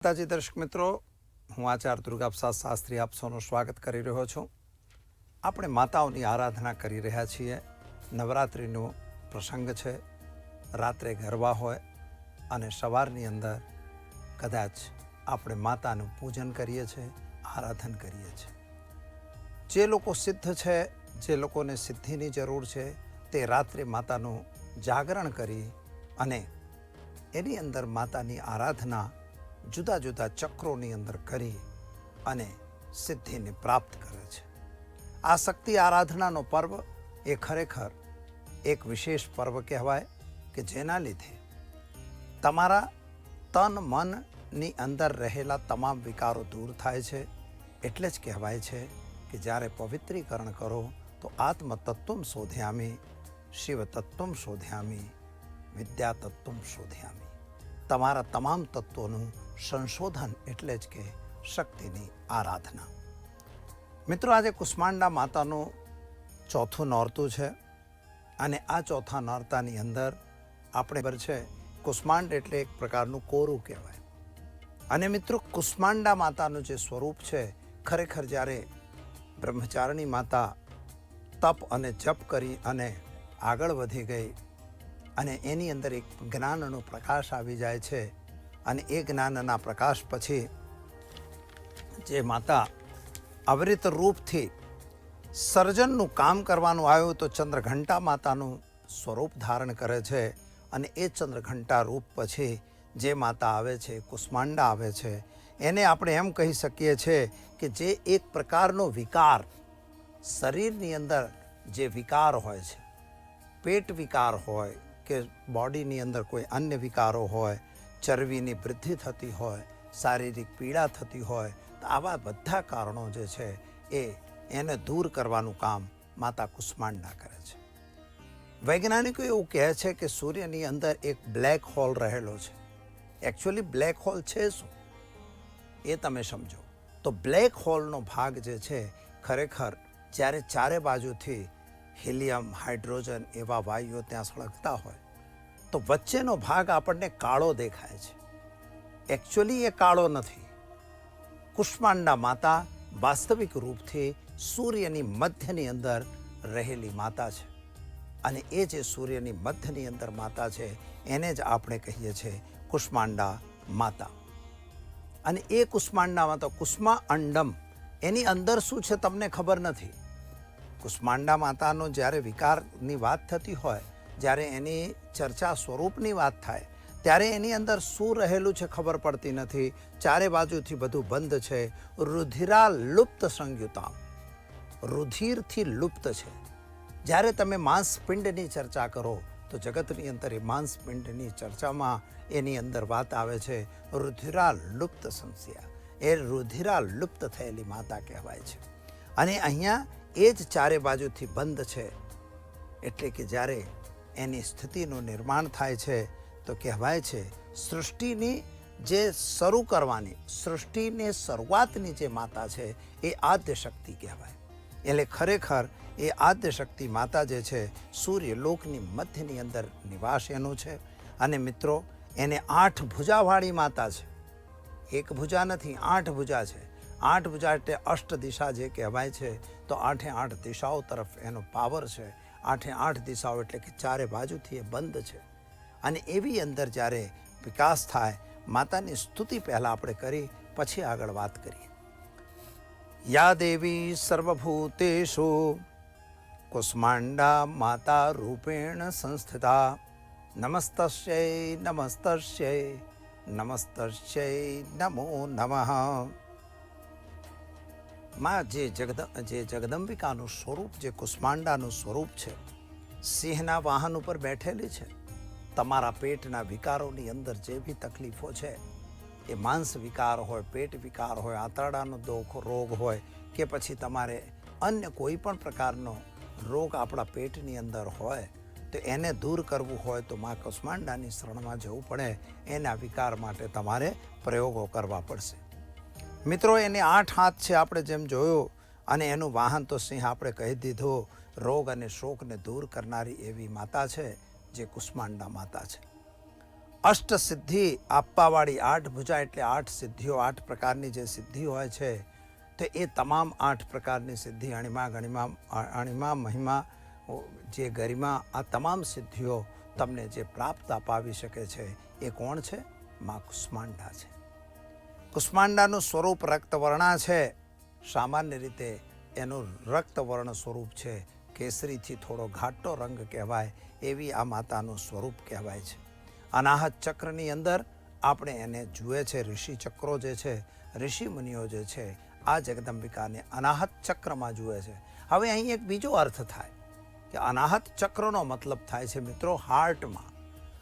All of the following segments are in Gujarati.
માતાજી દર્શક મિત્રો, હું આચાર્ય દુર્ગાપ્રસાદ શાસ્ત્રી આપ સૌનું સ્વાગત કરી રહ્યો છું. આપણે માતાઓની આરાધના કરી રહ્યા છીએ. નવરાત્રિનો પ્રસંગ છે. રાત્રે ગરબા હોય અને સવારની અંદર કદાચ આપણે માતાનું પૂજન કરીએ છીએ, આરાધન કરીએ છીએ. જે લોકો સિદ્ધ છે, જે લોકોને સિદ્ધિની જરૂર છે, તે રાત્રે માતાનું જાગરણ કરી અને એની અંદર માતાની આરાધના જુદા જુદા ચક્રોની અંદર કરી અને સિદ્ધિને પ્રાપ્ત કરે છે. આ શક્તિ આરાધનાનો પર્વ એ ખરેખર એક વિશેષ પર્વ કહેવાય કે જેના લીધે તમારા તન મનની અંદર રહેલા તમામ વિકારો દૂર થાય છે. એટલે જ કહેવાય છે કે જ્યારે પવિત્રીકરણ કરો તો આત્મ તત્વમ શોધ્યામી, શિવ તત્વમ શોધ્યામી, વિદ્યા તત્વમ શોધ્યામી. તમારા તમામ તત્વોનું સંશોધન એટલે જ કે શક્તિની આરાધના. મિત્રો, આજે કુષ્માંડા માતાનું ચોથું નોરતું છે અને આ ચોથા નોરતાની અંદર આપણે ખબર છે કુષ્માંડ એટલે એક પ્રકારનું કોરું કહેવાય. અને મિત્રો, કુષ્માંડા માતાનું જે સ્વરૂપ છે, ખરેખર જ્યારે બ્રહ્મચારિણી માતા તપ અને જપ કરી અને આગળ વધી ગઈ અને એની અંદર એક જ્ઞાનનો પ્રકાશ આવી જાય છે અને એ જ્ઞાનના પ્રકાશ પછી જે માતા અવિરત રૂપથી સર્જનનું કામ કરવાનું આવ્યું તો ચંદ્રઘંટા માતાનું સ્વરૂપ ધારણ કરે છે. અને એ ચંદ્રઘંટા રૂપ પછી જે માતા આવે છે, કુષ્માંડા આવે છે, એને આપણે એમ કહી શકીએ છીએ કે જે એક પ્રકારનો વિકાર શરીરની અંદર જે વિકાર હોય છે, પેટ વિકાર હોય કે બોડીની અંદર કોઈ અન્ય વિકારો હોય, ચરબીની વૃદ્ધિ થતી હોય, શારીરિક પીડા થતી હોય, તો આવા બધા કારણો જે છે એને દૂર કરવાનું કામ માતા કુષ્માંડા કરે છે. વૈજ્ઞાનિકો એવું કહે છે કે સૂર્યની અંદર એક બ્લેક હોલ રહેલો છે. એકચ્યુઅલી બ્લેક હોલ છે શું એ તમે સમજો તો બ્લેક હોલનો ભાગ જે છે ખરેખર જ્યારે ચારે બાજુથી હિલિયમ, હાઇડ્રોજન એવા વાયુઓ ત્યાં સળગતા હોય તો વચ્ચેનો ભાગ આપણને કાળો દેખાય છે. એકચ્યુઅલી એ કાળો નથી. કુષ્માંડા માતા વાસ્તવિક રૂપથી સૂર્યની મધ્યની અંદર રહેલી માતા છે. અને એ જે સૂર્યની મધ્યની અંદર માતા છે એને જ આપણે કહીએ છીએ કુષ્માંડા માતા. અને એ કુષ્માંડા માતા, કુષ્મા અંડમ, એની અંદર શું છે તમને ખબર નથી. કુષ્માંડા માતાનો જ્યારે વિકારની વાત થતી હોય, જ્યારે એની ચર્ચા સ્વરૂપની વાત થાય ત્યારે એની અંદર શું રહેલું છે ખબર પડતી નથી. ચારે બાજુથી બધું બંધ છે. રુધિરા લુપ્ત સંયુતા, રુધિરથી લુપ્ત છે. જ્યારે તમે માંસપિંડની ચર્ચા કરો તો જગતની અંદર એ માંસપિંડની ચર્ચામાં એની અંદર વાત આવે છે રુધિરા લુપ્ત સંસ્યા. એ રુધિરા લુપ્ત થયેલી માતા કહેવાય છે. અને અહીંયા એ જ ચારે બાજુથી બંધ છે. એટલે કે જ્યારે એની સ્થિતિનું નિર્માણ થાય છે તો કહેવાય છે સૃષ્ટિની જે શરૂ કરવાની, સૃષ્ટિની શરૂઆતની જે માતા છે એ આદ્ય શક્તિ કહેવાય. એટલે ખરેખર એ આદ્ય શક્તિ માતા જે છે સૂર્યલોકની મધ્યની અંદર નિવાસ એનું છે. અને મિત્રો, એને 8 ભુજાવાળી માતા છે. એક ભુજા નથી, 8 ભુજા છે. 8 ભુજા એટલે અષ્ટ દિશા જે કહેવાય છે. તો 8 દિશાઓ તરફ એનો પાવર છે. 8 દિશાઓ એટલે કે ચારે બાજુથી એ બંધ છે. અને એવી અંદર જ્યારે વિકાસ થાય, માતાની સ્તુતિ પહેલાં આપણે કરી પછી આગળ વાત કરીએ. યા દેવી સર્વભૂતેષુ કુષ્માંડા માતા રૂપેણ સંસ્થિતા નમસ્તસ્યૈ નમસ્તસ્યૈ નમસ્તસ્યૈ નમો નમઃ. માં જે જગદંબિકાનું સ્વરૂપ, જે કુષ્માંડાનું સ્વરૂપ છે, સિંહના વાહન ઉપર બેઠેલી છે. તમારા પેટના વિકારોની અંદર જે બી તકલીફો છે, એ માંસ વિકાર હોય, પેટ વિકાર હોય, આંતરડાનો રોગ હોય કે પછી તમારે અન્ય કોઈ પણ પ્રકારનો રોગ આપણા પેટની અંદર હોય તો એને દૂર કરવું હોય તો મા કુષ્માંડાની શરણમાં જવું પડે. એના વિકાર માટે તમારે પ્રયોગો કરવા પડશે. મિત્રો, એને 8 હાથ છે આપણે જેમ જોયું. અને એનું વાહન તો સિંહ આપણે કહી દીધું. રોગ અને શોકને દૂર કરનારી એવી માતા છે જે કુષ્માંડા માતા છે. અષ્ટ સિદ્ધિ આપવાવાળી 8 ભુજા એટલે 8 સિદ્ધિઓ, 8 પ્રકારની જે સિદ્ધિ હોય છે તો એ તમામ 8 પ્રકારની સિદ્ધિ અણિમા ગણિમા અણિમા મહિમા જે ગરિમા આ તમામ સિદ્ધિઓ તમને જે પ્રાપ્ત અપાવી શકે છે એ કોણ છે? માં કુષ્માંડા છે. કુષ્માંડાનું સ્વરૂપ રક્તવર્ણા છે. સામાન્ય રીતે એનું રક્તવર્ણ સ્વરૂપ છે, કેસરીથી થોડો ઘાટો રંગ કહેવાય એવી આ માતાનું સ્વરૂપ કહેવાય છે. અનાહત ચક્રની અંદર આપણે એને જુએ છે, ઋષિ ચક્રો જે છે, ઋષિ મુનિઓ જે છે આ જગદંબિકાને અનાહત ચક્રમાં જુએ છે. હવે અહીં એક બીજો અર્થ થાય કે અનાહત ચક્રનો મતલબ થાય છે મિત્રો હાર્ટમાં.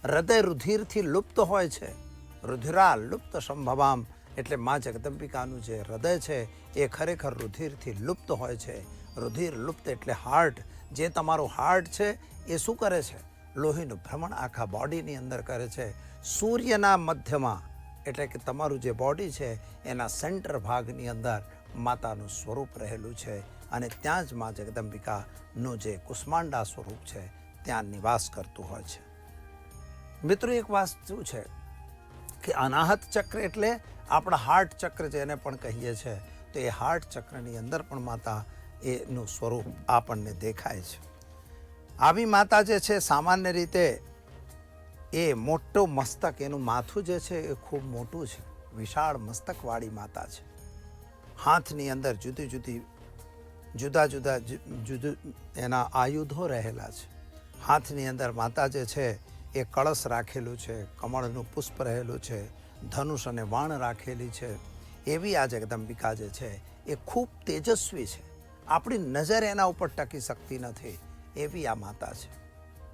હૃદય રુધિરથી લુપ્ત હોય છે. રુધિરા લુપ્ત સંભવામ એટલે મા જગદંબિકાનું જે હૃદય છે એ ખરેખર રુધિરથી લુપ્ત હોય છે. રુધિર લુપ્ત એટલે હાર્ટ. જે તમારું હાર્ટ છે એ શું કરે છે? લોહીનું ભ્રમણ આખા બોડીની અંદર કરે છે. સૂર્યના મધ્યમાં એટલે કે તમારું જે બોડી છે એના સેન્ટર ભાગની અંદર માતાનું સ્વરૂપ રહેલું છે અને ત્યાં જ મા જગદંબિકાનું જે કુષ્માંડા સ્વરૂપ છે ત્યાં નિવાસ કરતું હોય છે. મિત્રો એક વાત શું છે કે અનાહત ચક્ર એટલે આપણા હાર્ટ ચક્ર જેને પણ કહીએ છીએ તો એ હાર્ટ ચક્રની અંદર પણ માતા એનું સ્વરૂપ આપણને દેખાય છે. આવી માતા જે છે સામાન્ય રીતે એ મોટું મસ્તક, એનું માથું જે છે એ ખૂબ મોટું છે, વિશાળ મસ્તકવાળી માતા છે. હાથની અંદર જુદા જુદા એના આયુધો રહેલા છે. હાથની અંદર માતા જે છે એ કળશ રાખેલું છે, કમળનું પુષ્પ રહેલું છે, ધનુષ અને વાણ રાખેલી છે. એવી આ જગદંબિકા જે છે એ ખૂબ તેજસ્વી છે. આપણી નજર એના ઉપર ટકી શકતી નથી એવી આ માતા છે.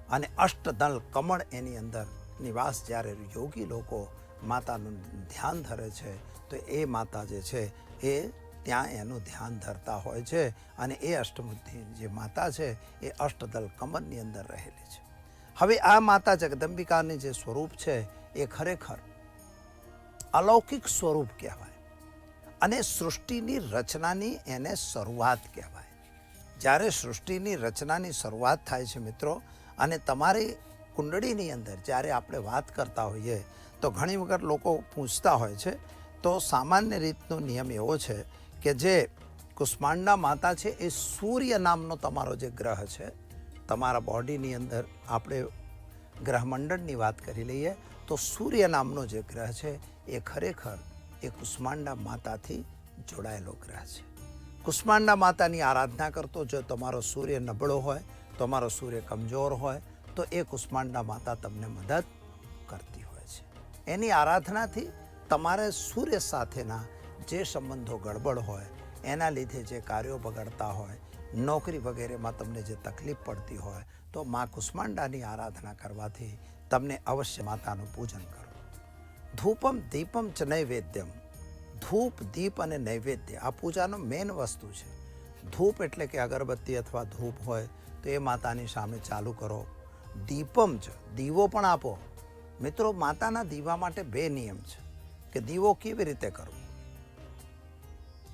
અને અષ્ટદલ કમળ એની અંદર નિવાસ. જ્યારે યોગી લોકો માતાનું ધ્યાન ધરે છે તો એ માતા જે છે એ ત્યાં એનું ધ્યાન ધરતા હોય છે અને એ અષ્ટમુદ્ધિ જે માતા છે એ અષ્ટદલ કમળની અંદર રહેલી છે. હવે આ માતા જગદંબિકાની જે સ્વરૂપ છે એ ખરેખર અલૌકિક સ્વરૂપ કહેવાય અને સૃષ્ટિની રચનાની એને શરૂઆત કહેવાય. જ્યારે સૃષ્ટિની રચનાની શરૂઆત થાય છે મિત્રો, અને તમારી કુંડળીની અંદર જ્યારે આપણે વાત કરતા હોઈએ તો ઘણી વખત લોકો પૂછતા હોય છે, તો સામાન્ય રીતનો નિયમ એવો છે કે જે કુષ્માંડા માતા છે એ સૂર્ય નામનો તમારો જે ગ્રહ છે, તમારા બોડીની અંદર આપણે ગ્રહમંડળની વાત કરી લઈએ તો સૂર્ય નામનો જે ગ્રહ છે એ ખરેખર એ કુષ્માંડા માતાથી જોડાયેલો ગ્રહ છે. કુષ્માંડા માતાની આરાધના કરતો જો તમારો સૂર્ય નબળો હોય, તમારો સૂર્ય કમજોર હોય તો એ કુષ્માંડા માતા તમને મદદ કરતી હોય છે. એની આરાધનાથી તમારે સૂર્ય સાથેના જે સંબંધો ગડબડ હોય, એના લીધે જે કાર્યો બગડતા હોય, નોકરી વગેરેમાં તમને જે તકલીફ પડતી હોય તો મા કુષ્માંડાની આરાધના કરવાથી તમને અવશ્ય માતાનું પૂજન કરો. ધૂપમ દીપમ ચ નૈવેદ્યમ. ધૂપ, દીપ અને નૈવેદ્ય આ પૂજાનો મેઇન વસ્તુ છે. ધૂપ એટલે કે અગરબત્તી અથવા ધૂપ હોય તો એ માતાની સામે ચાલુ કરો. દીપમ છે, દીવો પણ આપો. મિત્રો માતાના દીવા માટે 2 નિયમ છે કે દીવો કેવી રીતે કરવો.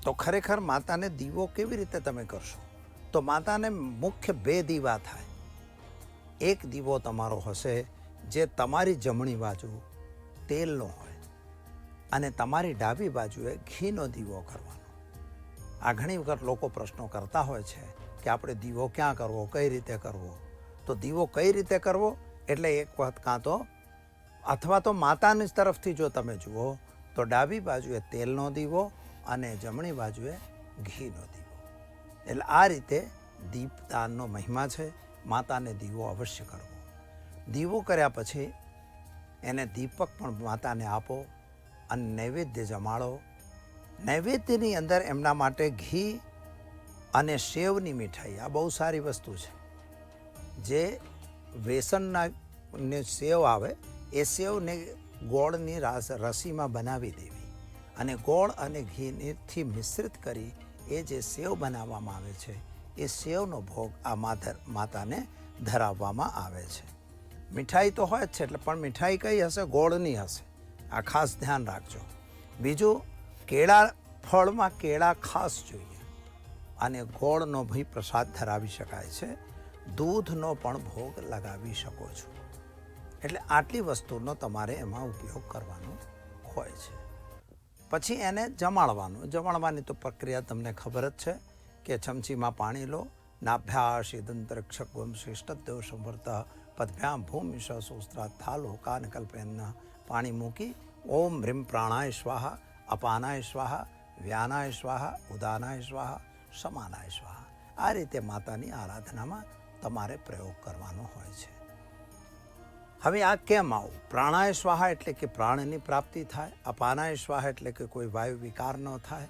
તો ખરેખર માતાને દીવો કેવી રીતે તમે કરશો તો માતાને મુખ્ય 2 દીવા થાય. એક દીવો તમારો હશે જે તમારી જમણી બાજુ તેલનો હોય અને તમારી ડાબી બાજુએ ઘીનો દીવો કરવાનો. આ ઘણી વખત લોકો પ્રશ્નો કરતા હોય છે કે આપણે દીવો ક્યાં કરવો, કઈ રીતે કરવો. તો દીવો કઈ રીતે કરવો એટલે એક વખત કાં તો અથવા તો માતાની તરફથી જો તમે જુઓ તો ડાબી બાજુએ તેલનો દીવો અને જમણી બાજુએ ઘીનો દીવો. એટલે આ રીતે દીપદાનનો મહિમા છે. માતાને દીવો અવશ્ય કરવો. દીવો કર્યા પછી એને દીપક પણ માતાને આપો અને નૈવેદ્ય જમાડો. નૈવેદ્યની અંદર એમના માટે ઘી અને સેવની મીઠાઈ આ બહુ સારી વસ્તુ છે. જે વેસનના સેવ આવે એ સેવને ગોળની રસીમાં બનાવી દેવી અને ગોળ અને ઘીથી મિશ્રિત કરી એ જે સેવ બનાવવામાં આવે છે એ સેવનો ભોગ આ માતાને ધરાવવામાં આવે છે. મીઠાઈ તો હોય જ છે એટલે પણ મીઠાઈ કઈ હશે? ગોળની હશે. આ ખાસ ધ્યાન રાખજો. બીજું, કેળા, ફળમાં કેળા ખાસ જોઈએ અને ગોળનો ભી પ્રસાદ ધરાવી શકાય છે. દૂધનો પણ ભોગ લગાવી શકો છો. એટલે આટલી વસ્તુનો તમારે એમાં ઉપયોગ કરવાનો હોય છે. પછી એને જમાડવાનું. જમાડવાની તો પ્રક્રિયા તમને ખબર જ છે કે ચમચીમાં પાણી લો, નાભ્યાશિદંતરક્ષકવમ શ્રેષ્ઠદ્યો સંવર્ત પદભ્યામ ભૂમિશ સોસ્ત્રા થાલો કાનકલ્પેન પાણી મૂકી ઓમ હ્રીમ પ્રાણાય સ્વાહા, અપાનાય સ્વાહા, વ્યાનાય સ્વાહા, ઉદાનાય સ્વાહા, સમાનાય સ્વાહા. આ રીતે માતાની આરાધનામાં તમારે પ્રયોગ કરવાનો હોય છે. હવે આ કેમ આવું? પ્રાણાય સ્વાહા એટલે કે પ્રાણની પ્રાપ્તિ થાય, અપાનાય સ્વાહા એટલે કે કોઈ વાયુ વિકાર ન થાય,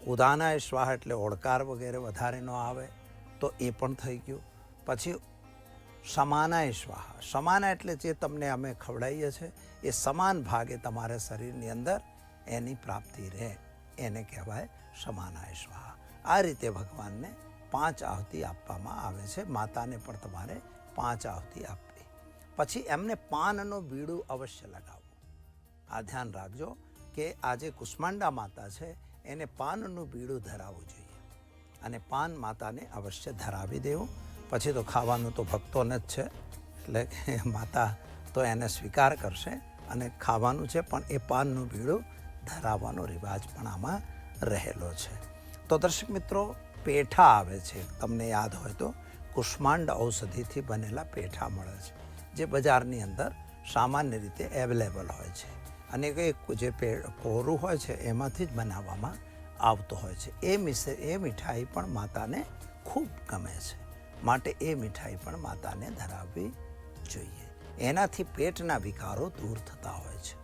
ઉદાનાય સ્વાહા એટલે ઓડકાર વગેરે વધારે ન આવે, તો એ પણ થઈ ગયું. પછી સમાનાય સ્વાહા, સમાન એટલે જે તમને અમે ખવડાવીએ છીએ એ સમાન ભાગે તમારે શરીરની અંદર એની પ્રાપ્તિ રહે, એને કહેવાય સમાનાય સ્વાહા. આ રીતે ભગવાનને 5 આહુતિ આપવામાં આવે છે. માતાને પણ તમારે 5 આહુતિ આપવી. પછી એમને પાનનો બીડું અવશ્ય લગાવવું. આ ધ્યાન રાખજો કે આ જે કુષ્માંડા માતા છે એને પાનનું બીડું ધરાવવું જોઈએ અને પાન માતાને અવશ્ય ધરાવી દેવું. પછી તો ખાવાનું તો ભક્તોને જ છે, એટલે કે માતા તો એને સ્વીકાર કરશે અને ખાવાનું છે, પણ એ પાનનું બીડું ધરાવવાનો રિવાજ પણ આમાં રહેલો છે. તો દર્શક મિત્રો, પેઠા આવે છે, તમને યાદ હોય તો કુષ્માંડ ઔષધિથી બનેલા પેઠા મળે છે, જે બજારની અંદર સામાન્ય રીતે અવેલેબલ હોય છે અને જે કોરું હોય છે એમાંથી જ બનાવવામાં આવતો હોય છે. એ મીઠાઈ પણ માતાને ખૂબ ગમે છે, માટે એ મીઠાઈ પણ માતાને ધરાવવી જોઈએ. એનાથી પેટના વિકારો દૂર થતા હોય છે.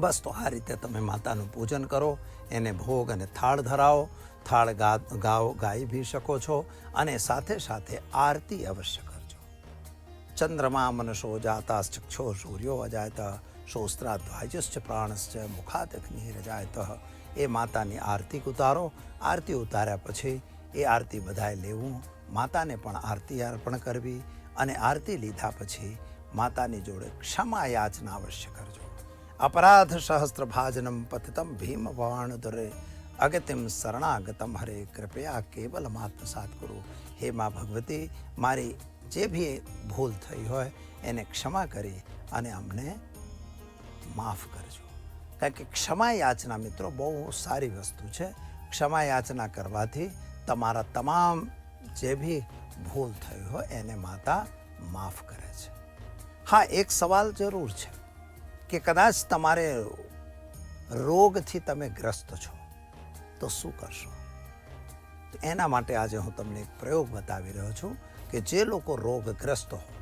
બસ, તો આ રીતે તમે માતાનું પૂજન કરો, એને ભોગ અને થાળ ધરાવો. થાળ ગાઈ ભી શકો છો અને સાથે સાથે આરતી અવશ્ય કરજો. ચંદ્રમા મનસો જાતાશ્ચક્ષો સૂર્યો અજાયત શોસ્ત્રાધ્વાજશ્ચ પ્રાણશ્ચ મુખાત અગ્નિરજાયત. એ માતાની આરતી ઉતારો. આરતી ઉતાર્યા પછી એ આરતી બધાએ લેવું, માતાને પણ આરતી અર્પણ કરવી અને આરતી લીધા પછી માતાની જોડે ક્ષમા યાચના અવશ્ય કરજો. અપરાધ સહસ્ત્ર ભાજનમ પતિતમ ભીમ ભવાણુદરે અગતિમ શરણાગતમ હરે કૃપયા કેવલ આત્મસાત કરો. હે મા ભગવતી, મારી જે બી ભૂલ થઈ હોય એને ક્ષમા કરી અને અમને માફ કરજો. કારણ કે ક્ષમા યાચના મિત્રો બહુ સારી વસ્તુ છે. ક્ષમા યાચના કરવાથી તમારા તમામ જે બી ભૂલ થઈ હોય એને માતા માફ કરે છે. હા, એક સવાલ જરૂર છે કે કદાચ તમારે રોગથી તમે ગ્રસ્ત છો તો શું કરશો? એના માટે આજે હું તમને એક પ્રયોગ બતાવી રહ્યો છું કે જે લોકો રોગગ્રસ્ત હોય,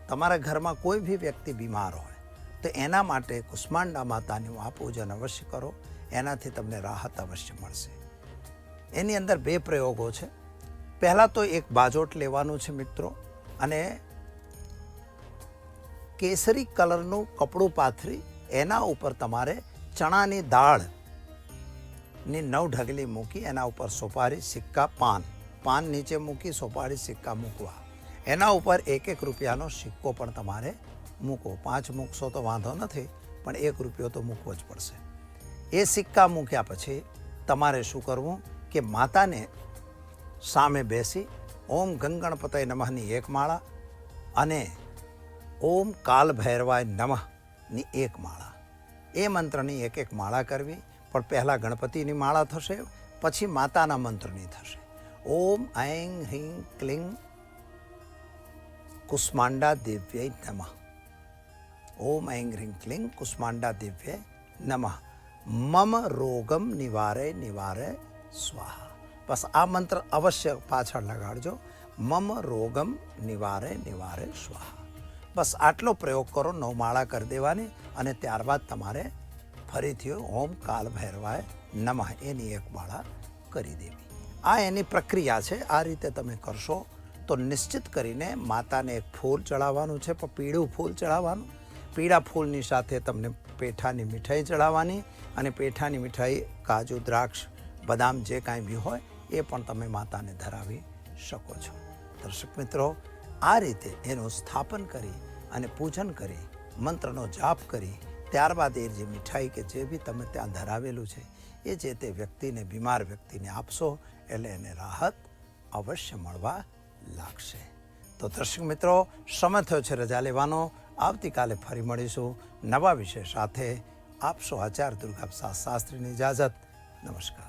તમારા ઘરમાં કોઈ બી વ્યક્તિ બીમાર હોય, તો એના માટે કુષ્માંડા માતાનું આ પૂજન અવશ્ય કરો. એનાથી તમને રાહત અવશ્ય મળશે. એની અંદર 2 પ્રયોગો છે. પહેલાં તો એક બાજોટ લેવાનું છે મિત્રો, અને કેસરી કલરનું કપડું પાથરી એના ઉપર તમારે ચણાની દાળની 9 ઢગલી મૂકી, એના ઉપર સોપારી, સિક્કા, પાન નીચે મૂકી સોપારી, સિક્કા મૂકવા. એના ઉપર 1-1 રૂપિયાનો સિક્કો પણ તમારે મૂકો. 5 મૂકશો તો વાંધો નથી, પણ 1 રૂપિયો તો મૂકવો જ પડશે. એ સિક્કા મૂક્યા પછી તમારે શું કરવું કે માતાને સામે બેસી ઓમ ગંગણપતય નમઃની 1 માળા અને ઓમ કાલ ભૈરવાય નમઃની 1 માળા, એ મંત્રની 1-1 માળા કરવી. પણ પહેલાં ગણપતિની માળા થશે, પછી માતાના મંત્રની થશે. ઓમ ઐં હ્રીં ક્લીં કુષ્માંડા દેવ્યય નમઃ. ઓમ ઐં હ્રીં ક્લીં કુષ્માંડા દેવ્યય નમઃ. મમ રોગમ નિવારે સ્વાહા. બસ આ મંત્ર અવશ્ય પાછળ લગાડજો. મમ રોગમ નિવારે સ્વાહા. બસ આટલો પ્રયોગ કરો. 9 માળા કરી દેવાની અને ત્યારબાદ તમારે ફરીથી ઓમ કાલ ભૈરવાય નમઃ એની 1 માળા કરી દેવી. આ એની પ્રક્રિયા છે. આ રીતે તમે કરશો તો નિશ્ચિત કરીને માતાને એક ફૂલ ચડાવવાનું છે, પણ પીળું ફૂલ ચડાવવાનું. પીળા ફૂલની સાથે તમને પેઠાની મીઠાઈ ચડાવવાની, અને પેઠાની મીઠાઈ કાજુ, દ્રાક્ષ, બદામ જે કાંઈ બી હોય એ પણ તમે માતાને ધરાવી શકો છો. દર્શક મિત્રો, આ રીતે એનું સ્થાપન કરી અને પૂજન કરી, મંત્રનો જાપ કરી, ત્યારબાદ એ જે મીઠાઈ કે જે બી તમે ત્યાં ધરાવેલું છે એ જે તે વ્યક્તિને, બીમાર વ્યક્તિને આપશો એટલે એને રાહત અવશ્ય મળવા લાગશે. તો દર્શક મિત્રો, સમય થયો છે રજા લેવાનો. આવતીકાલે ફરી મળીશું નવા વિષય સાથે. આપશો આચાર્ય દુર્ગાપ્રસાદ શાસ્ત્રીની ઇજાજત. નમસ્કાર.